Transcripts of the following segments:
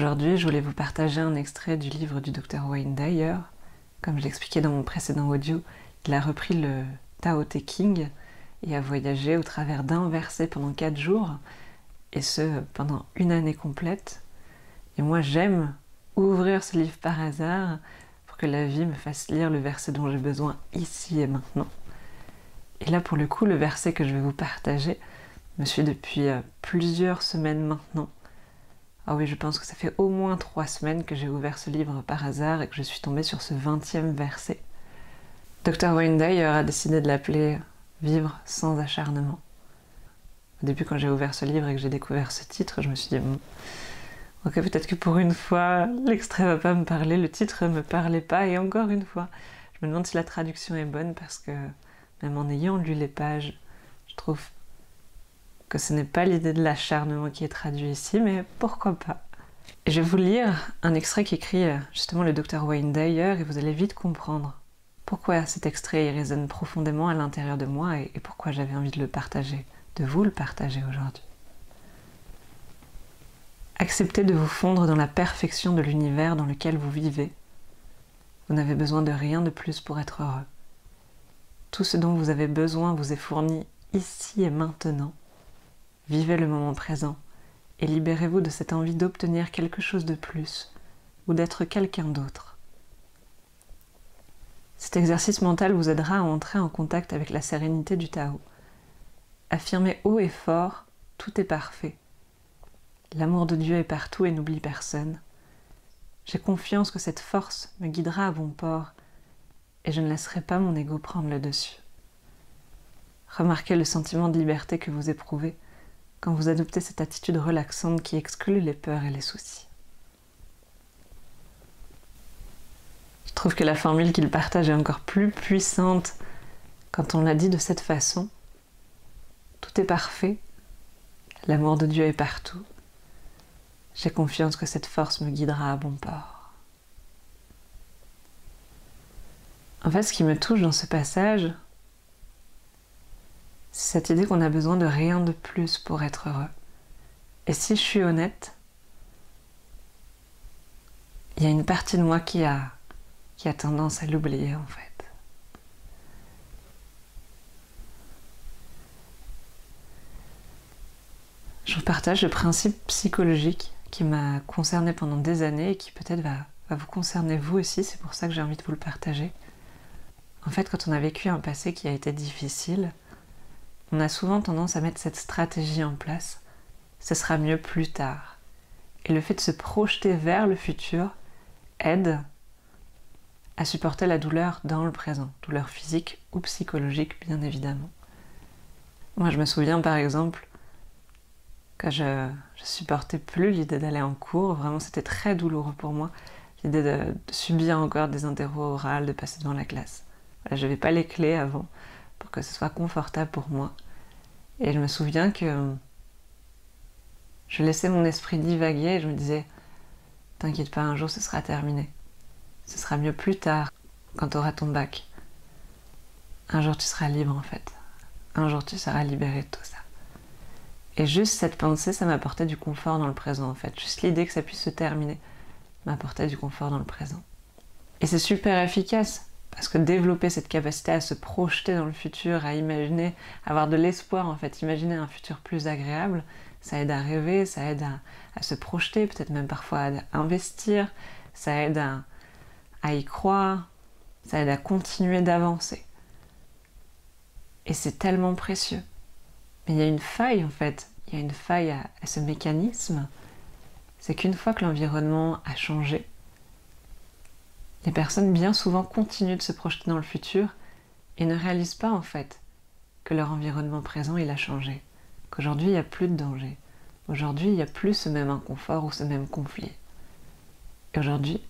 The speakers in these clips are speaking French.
Aujourd'hui, je voulais vous partager un extrait du livre du Dr Wayne Dyer. Comme je l'expliquais dans mon précédent audio, il a repris le Tao Te Ching et a voyagé au travers d'un verset pendant 4 jours, et ce, pendant une année complète. Et moi, j'aime ouvrir ce livre par hasard pour que la vie me fasse lire le verset dont j'ai besoin ici et maintenant. Et là, pour le coup, le verset que je vais vous partager me suit depuis plusieurs semaines maintenant. Ah oui, je pense que ça fait au moins 3 semaines que j'ai ouvert ce livre par hasard et que je suis tombée sur ce 20e verset. Dr Wayne Dyer a décidé de l'appeler « Vivre sans acharnement ». Au début, quand j'ai ouvert ce livre et que j'ai découvert ce titre, je me suis dit ok, peut-être que pour une fois, l'extrait va pas me parler, le titre me parlait pas, et encore une fois, je me demande si la traduction est bonne parce que même en ayant lu les pages, je trouve que ce n'est pas l'idée de l'acharnement qui est traduit ici, mais pourquoi pas. Et je vais vous lire un extrait qu'écrit justement le Dr Wayne Dyer et vous allez vite comprendre pourquoi cet extrait il résonne profondément à l'intérieur de moi et pourquoi j'avais envie de le partager, de vous le partager aujourd'hui. Acceptez de vous fondre dans la perfection de l'univers dans lequel vous vivez. Vous n'avez besoin de rien de plus pour être heureux. Tout ce dont vous avez besoin vous est fourni ici et maintenant. Vivez le moment présent et libérez-vous de cette envie d'obtenir quelque chose de plus ou d'être quelqu'un d'autre. Cet exercice mental vous aidera à entrer en contact avec la sérénité du Tao. Affirmez haut et fort, tout est parfait. L'amour de Dieu est partout et n'oublie personne. J'ai confiance que cette force me guidera à bon port et je ne laisserai pas mon ego prendre le dessus. Remarquez le sentiment de liberté que vous éprouvez quand vous adoptez cette attitude relaxante qui exclut les peurs et les soucis. Je trouve que la formule qu'il partage est encore plus puissante quand on l'a dit de cette façon. Tout est parfait, l'amour de Dieu est partout. J'ai confiance que cette force me guidera à bon port. En fait, ce qui me touche dans ce passage, c'est cette idée qu'on a besoin de rien de plus pour être heureux. Et si je suis honnête, il y a une partie de moi qui a tendance à l'oublier en fait. Je vous partage le principe psychologique qui m'a concerné pendant des années et qui peut-être va vous concerner vous aussi, c'est pour ça que j'ai envie de vous le partager. En fait, quand on a vécu un passé qui a été difficile, on a souvent tendance à mettre cette stratégie en place. Ce sera mieux plus tard. Et le fait de se projeter vers le futur aide à supporter la douleur dans le présent. Douleur physique ou psychologique, bien évidemment. Moi, je me souviens par exemple que je supportais plus l'idée d'aller en cours. Vraiment, c'était très douloureux pour moi. L'idée de subir encore des interros orales, de passer devant la classe. Voilà, je n'avais pas les clés avant pour que ce soit confortable pour moi. Et je me souviens que je laissais mon esprit divaguer et je me disais « T'inquiète pas, un jour ce sera terminé. Ce sera mieux plus tard, quand tu auras ton bac. Un jour tu seras libre en fait. Un jour tu seras libéré de tout ça. » Et juste cette pensée, ça m'apportait du confort dans le présent en fait. Juste l'idée que ça puisse se terminer m'apportait du confort dans le présent. Et c'est super efficace. Parce que développer cette capacité à se projeter dans le futur, à imaginer, avoir de l'espoir en fait, imaginer un futur plus agréable, ça aide à rêver, ça aide à se projeter, peut-être même parfois à investir, ça aide à y croire, ça aide à continuer d'avancer. Et c'est tellement précieux. Mais il y a une faille en fait, il y a une faille à ce mécanisme, c'est qu'une fois que l'environnement a changé, les personnes bien souvent continuent de se projeter dans le futur et ne réalisent pas en fait que leur environnement présent il a changé, qu'aujourd'hui il n'y a plus de danger, aujourd'hui il n'y a plus ce même inconfort ou ce même conflit. Et aujourd'hui,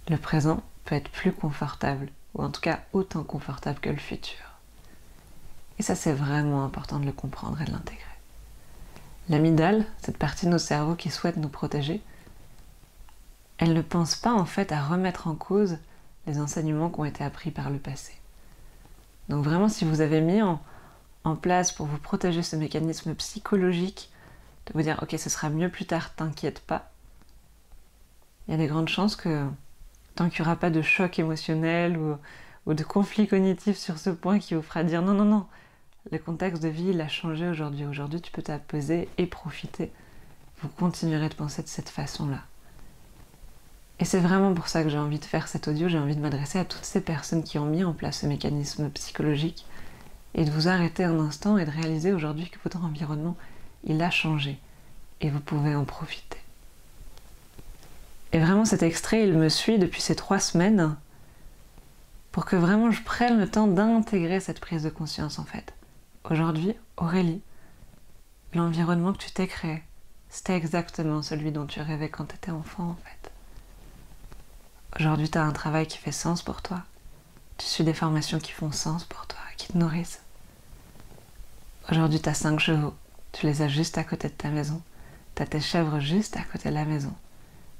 le présent peut être plus confortable, ou en tout cas autant confortable que le futur. Et ça c'est vraiment important de le comprendre et de l'intégrer. L'amygdale, cette partie de nos cerveaux qui souhaite nous protéger, elle ne pense pas en fait à remettre en cause les enseignements qui ont été appris par le passé. Donc vraiment, si vous avez mis en place pour vous protéger ce mécanisme psychologique, de vous dire ok, ce sera mieux plus tard, t'inquiète pas, il y a des grandes chances que tant qu'il n'y aura pas de choc émotionnel ou de conflit cognitif sur ce point qui vous fera dire non, non, non, le contexte de vie il a changé aujourd'hui. Aujourd'hui tu peux t'apposer et profiter. Vous continuerez de penser de cette façon-là. Et c'est vraiment pour ça que j'ai envie de faire cet audio, j'ai envie de m'adresser à toutes ces personnes qui ont mis en place ce mécanisme psychologique et de vous arrêter un instant et de réaliser aujourd'hui que votre environnement, il a changé et vous pouvez en profiter. Et vraiment cet extrait, il me suit depuis ces 3 semaines pour que vraiment je prenne le temps d'intégrer cette prise de conscience en fait. Aujourd'hui, Aurélie, l'environnement que tu t'es créé, c'était exactement celui dont tu rêvais quand tu étais enfant en fait. Aujourd'hui, tu as un travail qui fait sens pour toi. Tu suis des formations qui font sens pour toi, qui te nourrissent. Aujourd'hui, tu as 5 chevaux. Tu les as juste à côté de ta maison. Tu as tes chèvres juste à côté de la maison.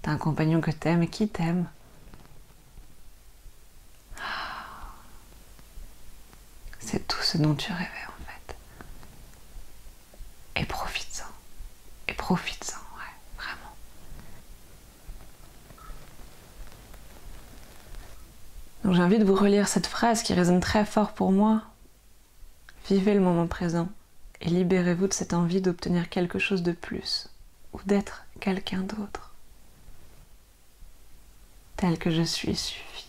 Tu as un compagnon que tu aimes et qui t'aime. C'est tout ce dont tu rêvais en fait. Et profites-en. Et profites-en, ouais, vraiment. Donc j'ai envie de vous relire cette phrase qui résonne très fort pour moi. Vivez le moment présent et libérez-vous de cette envie d'obtenir quelque chose de plus ou d'être quelqu'un d'autre. Tel que je suis suffit.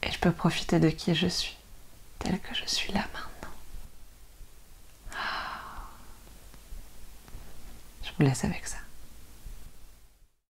Et je peux profiter de qui je suis, tel que je suis là maintenant. Je vous laisse avec ça.